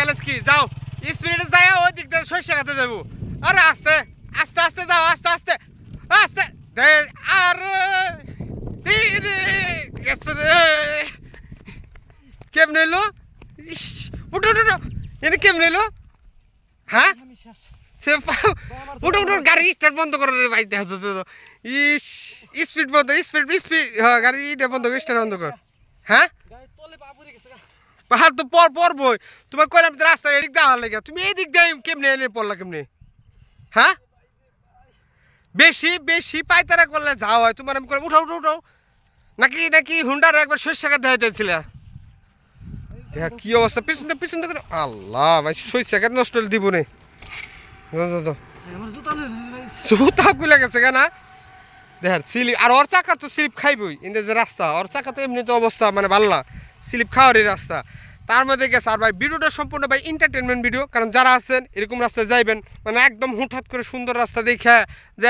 challenge কি যাও স্পিডে যাও ওই দিক দিয়ে সরষে খাতে যাবো আরে আস্তে আস্তে আস্তে যাও আস্তে আস্তে আস্তে আরে গেছে রে কেমনে এলো উঠো উঠো এনে কেমনে এলো হ্যাঁ উঠো উঠো গাড়ি স্টার্ট বন্ধ করো রে ভাই দেখো তো স্পিড বন্ধ স্পিড স্পিড হ্যাঁ গাড়িটা বন্ধ কর স্টার্ট বন্ধ কর হ্যাঁ পাহাড় তো পড়বই তোমার কইলাম রাস্তা এদিক দেওয়ার লাগে তুমি এই দিক দিয়ে কেমনে এনে পড়লা কেমনে হ্যাঁ বেশি বেশি পায়তারা করলে যাও হয় তোমার আমি করে উঠাও উঠো উঠাও নাকি নাকি হুন্ডার একবার সরষে খাতে দেখাইতেছিল কি অবস্থা পিছন পিছন করে আল্লাহ ভাই সরষে খাতে নষ্ট দিব নে জুতা খুলে গেছে কেনা দেখ স্লিপ আর ওর চাকা তো স্লিপ খাইবই ইন্দে যে রাস্তা ওর চাকা তো এমনি তো অবস্থা মানে ভালো না স্লিপ খাওয়ারই রাস্তা তার মধ্যে গেছে আর ভাই ভিডিওটা সম্পূর্ণ ভাই এন্টারটেনমেন্ট ভিডিও কারণ যারা আছেন এরকম রাস্তায় যাইবেন মানে একদম হুটহাট করে সুন্দর রাস্তা দেখে যে